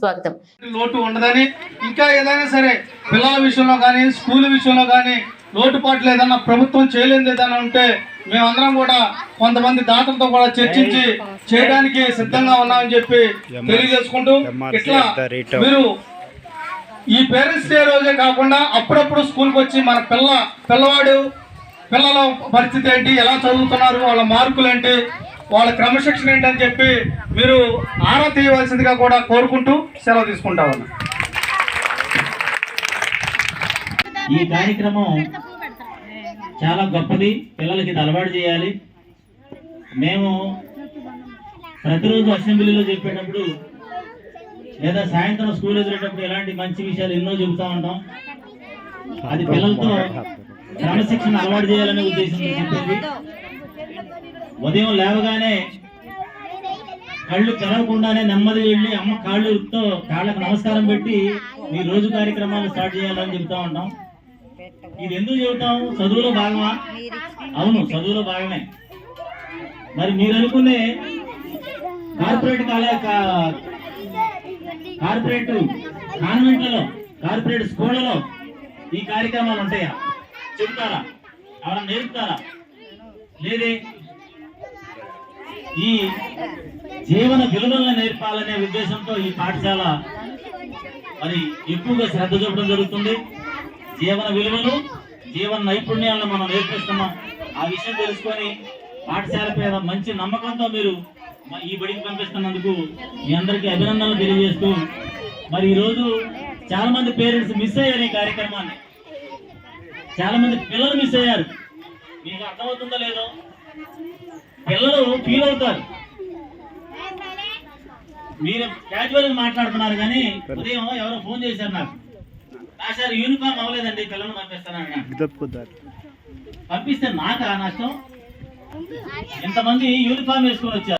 స్వాగతం. లోటు ఉండదని, ఇంకా ఏదైనా సరే పిల్లల విషయంలో కానీ స్కూల్ విషయంలో కానీ లోటుపాట్లు ఏదన్నా ప్రభుత్వం చేయలేని ఏదైనా ఉంటే మేమందరం కూడా కొంతమంది దాతలతో కూడా చర్చించి చేయడానికి సిద్ధంగా ఉన్నామని చెప్పి తెలియజేసుకుంటూ, ఇట్లా మీరు ఈ పేరెంట్స్ డే రోజే కాకుండా అప్పుడప్పుడు స్కూల్కి వచ్చి మన పిల్లల పరిస్థితి ఏంటి, ఎలా చదువుతున్నారు, వాళ్ళ మార్కులు ఏంటి, వాళ్ళ క్రమశిక్షణ ఏంటని చెప్పి మీరు ఆరా తీయవలసిందిగా కూడా కోరుకుంటూ సెలవు తీసుకుంటా ఉన్నా. ఈ కార్యక్రమం చాలా గొప్పది, పిల్లలకి ఇది అలవాటు చేయాలి. మేము ప్రతిరోజు అసెంబ్లీలో చెప్పేటప్పుడు లేదా సాయంత్రం స్కూల్ ఎదురేటప్పుడు ఇలాంటి మంచి విషయాలు ఎన్నో చెబుతూ ఉంటాం. అది పిల్లలతో క్రమశిక్షణ అలవాటు చేయాలనే ఉద్దేశంతో చెప్పేది. ఉదయం లేవగానే కళ్ళు తెరవకుండానే నెమ్మది వెళ్ళి అమ్మ కాళ్ళకు నమస్కారం పెట్టి మీ రోజు కార్యక్రమాలు స్టార్ట్ చేయాలని చెబుతా ఉంటాం. ఇది ఎందుకు చెబుతాం? చదువులో భాగమా? అవును, చదువులో భాగమే. మరి మీరు అనుకునే కార్పొరేట్ కాన్వెంట్లలో, కార్పొరేట్ స్కూళ్లలో ఈ కార్యక్రమాలు ఉంటాయా? చెబుతారా? ఎవరైనా నేర్పుతారా? లేదే. ఈ జీవన విలువలను నేర్పాలనే ఉద్దేశంతో ఈ పాఠశాల మరి ఎక్కువగా శ్రద్ధ చూపడం జరుగుతుంది. జీవన విలువలు, జీవన నైపుణ్యాలను మనం నేర్పిస్తున్నాం. ఆ విషయం తెలుసుకొని పాఠశాల మీద మంచి నమ్మకంతో మీరు ఈ బడికి పంపిస్తున్నందుకు మీ అందరికీ అభినందనలు తెలియజేస్తూ, మరి ఈరోజు చాలా మంది పేరెంట్స్ మిస్ అయ్యారు ఈ కార్యక్రమాన్ని. చాలా మంది పిల్లలు మిస్ అయ్యారు. మీకు అర్థమవుతుందో లేదో, పిల్లలు ఫీల్ అవుతారు. మీరు క్యాజువల్గా మాట్లాడుతున్నారు కానీ ఉదయం ఎవరో ఫోన్ చేశారు నాకు, సార్ యూనిఫామ్ అవ్వలేదండి, పిల్లలు పంపిస్తాను. పంపిస్తే నాకా నష్టం? ఇంతమంది యూనిఫామ్ వేసుకొని వచ్చారు.